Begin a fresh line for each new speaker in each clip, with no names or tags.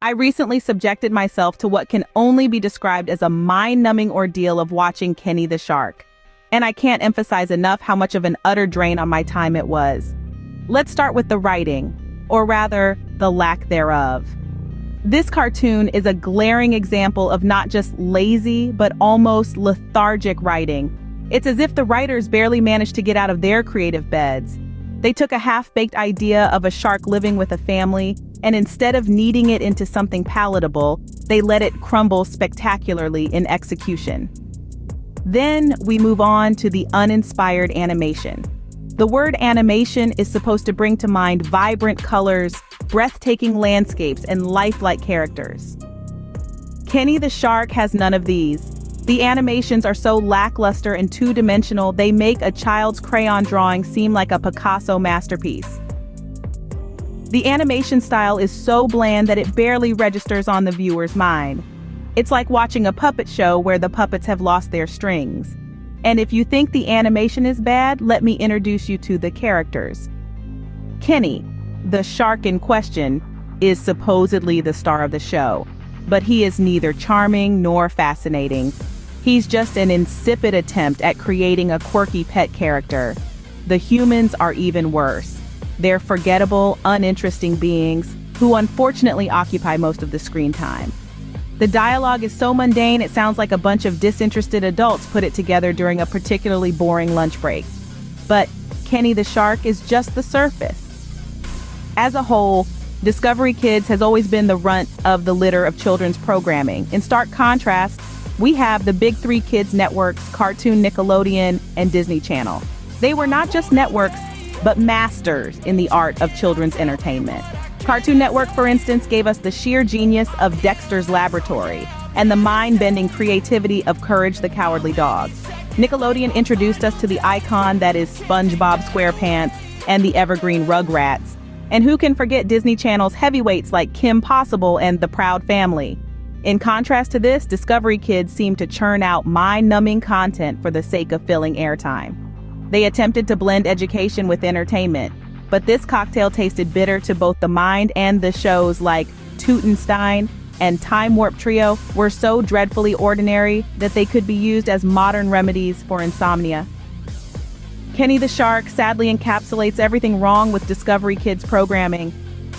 I recently subjected myself to what can only be described as a mind-numbing ordeal of watching Kenny the Shark. And I can't emphasize enough how much of an utter drain on my time it was. Let's start with the writing, or rather, the lack thereof. This cartoon is a glaring example of not just lazy, but almost lethargic writing. It's as if the writers barely managed to get out of their creative beds. They took a half-baked idea of a shark living with a family, and instead of kneading it into something palatable, they let it crumble spectacularly in execution. Then we move on to the uninspired animation. The word animation is supposed to bring to mind vibrant colors, breathtaking landscapes, and lifelike characters. Kenny the Shark has none of these. The animations are so lackluster and two-dimensional, they make a child's crayon drawing seem like a Picasso masterpiece. The animation style is so bland that it barely registers on the viewer's mind. It's like watching a puppet show where the puppets have lost their strings. And if you think the animation is bad, let me introduce you to the characters. Kenny, the shark in question, is supposedly the star of the show, but he is neither charming nor fascinating. He's just an insipid attempt at creating a quirky pet character. The humans are even worse. They're forgettable, uninteresting beings who unfortunately occupy most of the screen time. The dialogue is so mundane it sounds like a bunch of disinterested adults put it together during a particularly boring lunch break. But Kenny the Shark is just the surface. As a whole, Discovery Kids has always been the runt of the litter of children's programming. In stark contrast, we have the big three kids networks, Cartoon Nickelodeon, and Disney Channel. They were not just networks, but masters in the art of children's entertainment. Cartoon Network, for instance, gave us the sheer genius of Dexter's Laboratory and the mind-bending creativity of Courage the Cowardly Dog. Nickelodeon introduced us to the icon that is SpongeBob SquarePants and the evergreen Rugrats. And who can forget Disney Channel's heavyweights like Kim Possible and The Proud Family? In contrast to this, Discovery Kids seem to churn out mind-numbing content for the sake of filling airtime. They attempted to blend education with entertainment, but this cocktail tasted bitter to both the mind, and the shows like Tootenstein and Time Warp Trio were so dreadfully ordinary that they could be used as modern remedies for insomnia. Kenny the Shark sadly encapsulates everything wrong with Discovery Kids programming.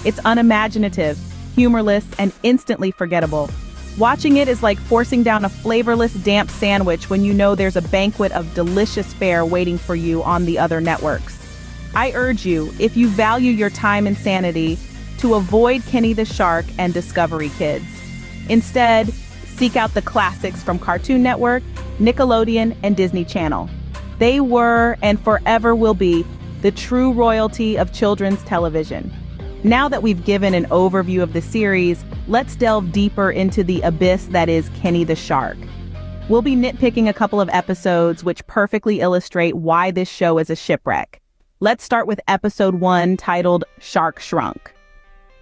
It's unimaginative, humorless, and instantly forgettable. Watching it is like forcing down a flavorless, damp sandwich when you know there's a banquet of delicious fare waiting for you on the other networks. I urge you, if you value your time and sanity, to avoid Kenny the Shark and Discovery Kids. Instead, seek out the classics from Cartoon Network, Nickelodeon, and Disney Channel. They were, and forever will be, the true royalty of children's television. Now that we've given an overview of the series, let's delve deeper into the abyss that is Kenny the Shark. We'll be nitpicking a couple of episodes which perfectly illustrate why this show is a shipwreck. Let's start with episode 1, titled Shark Shrunk.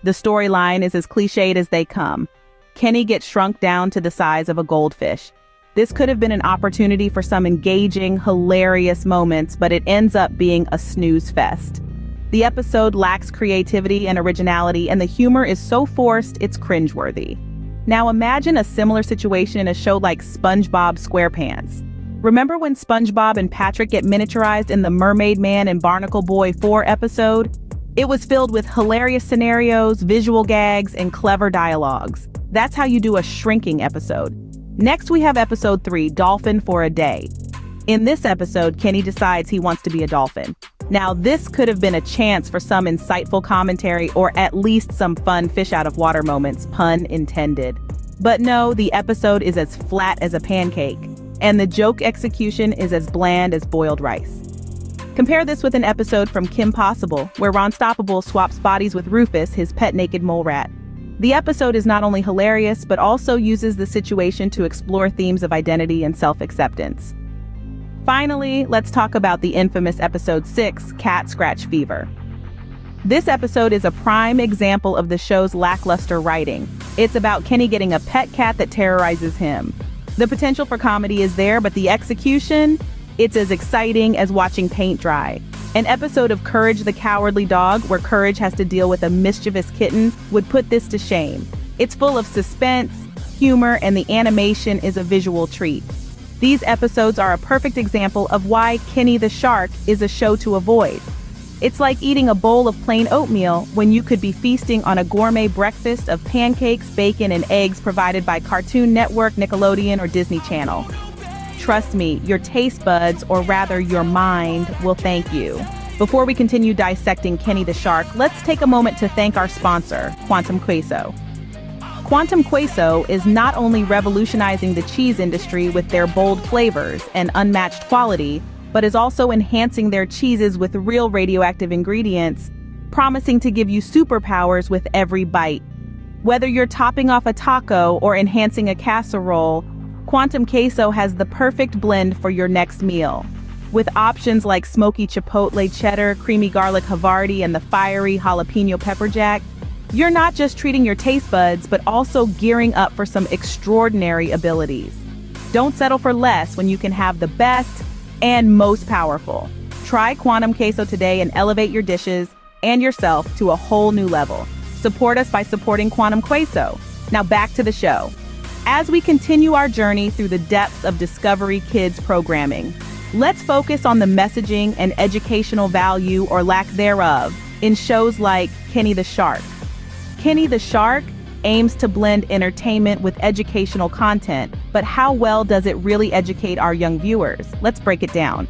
The storyline is as cliched as they come. Kenny gets shrunk down to the size of a goldfish. This could have been an opportunity for some engaging, hilarious moments, but it ends up being a snooze fest. The episode lacks creativity and originality, and the humor is so forced it's cringeworthy. Now imagine a similar situation in a show like SpongeBob SquarePants. Remember when SpongeBob and Patrick get miniaturized in the Mermaid Man and Barnacle Boy 4 episode? It was filled with hilarious scenarios, visual gags, and clever dialogues. That's how you do a shrinking episode. Next we have episode 3, Dolphin for a Day. In this episode, Kenny decides he wants to be a dolphin. Now, this could have been a chance for some insightful commentary or at least some fun fish out of water moments, pun intended. But no, the episode is as flat as a pancake, and the joke execution is as bland as boiled rice. Compare this with an episode from Kim Possible, where Ron Stoppable swaps bodies with Rufus, his pet naked mole rat. The episode is not only hilarious, but also uses the situation to explore themes of identity and self-acceptance. Finally, let's talk about the infamous episode 6, Cat Scratch Fever. This episode is a prime example of the show's lackluster writing. It's about Kenny getting a pet cat that terrorizes him. The potential for comedy is there, but the execution, it's as exciting as watching paint dry. An episode of Courage the Cowardly Dog, where Courage has to deal with a mischievous kitten, would put this to shame. It's full of suspense, humor, and the animation is a visual treat. These episodes are a perfect example of why Kenny the Shark is a show to avoid. It's like eating a bowl of plain oatmeal when you could be feasting on a gourmet breakfast of pancakes, bacon, and eggs provided by Cartoon Network, Nickelodeon, or Disney Channel. Trust me, your taste buds, or rather your mind, will thank you. Before we continue dissecting Kenny the Shark, let's take a moment to thank our sponsor, Quantum Queso. Quantum Queso is not only revolutionizing the cheese industry with their bold flavors and unmatched quality, but is also enhancing their cheeses with real radioactive ingredients, promising to give you superpowers with every bite. Whether you're topping off a taco or enhancing a casserole, Quantum Queso has the perfect blend for your next meal. With options like smoky chipotle cheddar, creamy garlic Havarti, and the fiery jalapeno pepper jack, you're not just treating your taste buds, but also gearing up for some extraordinary abilities. Don't settle for less when you can have the best and most powerful. Try Quantum Queso today and elevate your dishes and yourself to a whole new level. Support us by supporting Quantum Queso. Now back to the show. As we continue our journey through the depths of Discovery Kids programming, let's focus on the messaging and educational value or lack thereof in shows like Kenny the Shark. Kenny the Shark aims to blend entertainment with educational content, but how well does it really educate our young viewers? Let's break it down.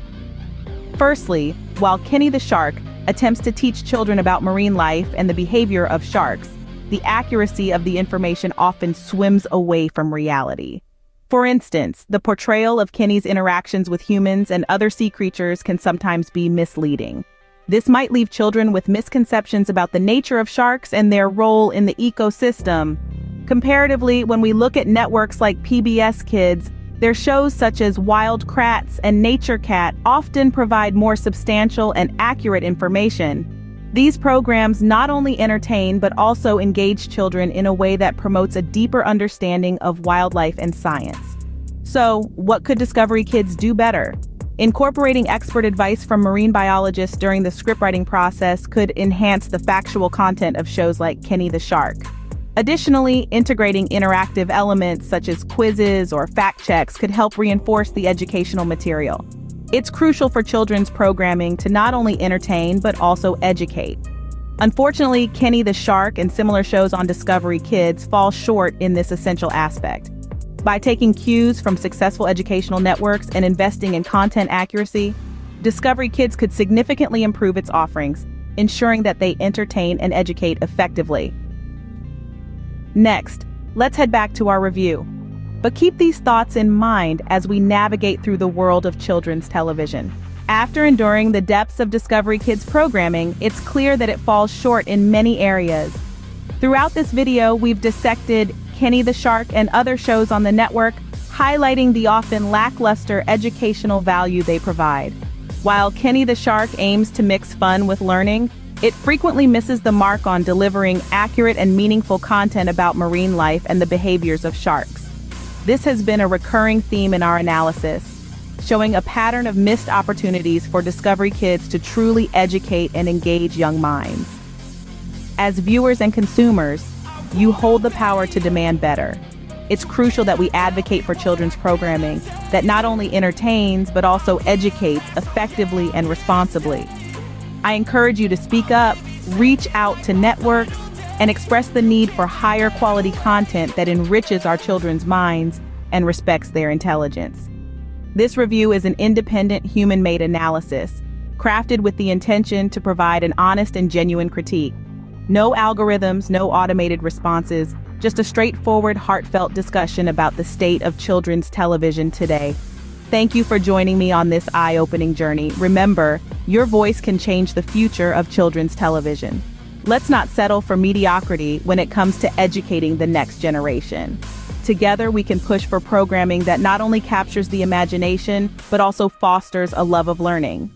Firstly, while Kenny the Shark attempts to teach children about marine life and the behavior of sharks, the accuracy of the information often swims away from reality. For instance, the portrayal of Kenny's interactions with humans and other sea creatures can sometimes be misleading. This might leave children with misconceptions about the nature of sharks and their role in the ecosystem. Comparatively, when we look at networks like PBS Kids, their shows such as Wild Kratts and Nature Cat often provide more substantial and accurate information. These programs not only entertain but also engage children in a way that promotes a deeper understanding of wildlife and science. So, what could Discovery Kids do better? Incorporating expert advice from marine biologists during the scriptwriting process could enhance the factual content of shows like Kenny the Shark. Additionally, integrating interactive elements such as quizzes or fact checks could help reinforce the educational material. It's crucial for children's programming to not only entertain but also educate. Unfortunately, Kenny the Shark and similar shows on Discovery Kids fall short in this essential aspect. By taking cues from successful educational networks and investing in content accuracy, Discovery Kids could significantly improve its offerings, ensuring that they entertain and educate effectively. Next, let's head back to our review. But keep these thoughts in mind as we navigate through the world of children's television. After enduring the depths of Discovery Kids programming, it's clear that it falls short in many areas. Throughout this video, we've dissected Kenny the Shark and other shows on the network, highlighting the often lackluster educational value they provide. While Kenny the Shark aims to mix fun with learning, it frequently misses the mark on delivering accurate and meaningful content about marine life and the behaviors of sharks. This has been a recurring theme in our analysis, showing a pattern of missed opportunities for Discovery Kids to truly educate and engage young minds. As viewers and consumers, you hold the power to demand better. It's crucial that we advocate for children's programming that not only entertains but also educates effectively and responsibly. I encourage you to speak up, reach out to networks, and express the need for higher quality content that enriches our children's minds and respects their intelligence. This review is an independent human-made analysis, crafted with the intention to provide an honest and genuine critique. No algorithms, no automated responses, just a straightforward, heartfelt discussion about the state of children's television today. Thank you for joining me on this eye-opening journey. Remember, your voice can change the future of children's television. Let's not settle for mediocrity when it comes to educating the next generation. Together, we can push for programming that not only captures the imagination, but also fosters a love of learning.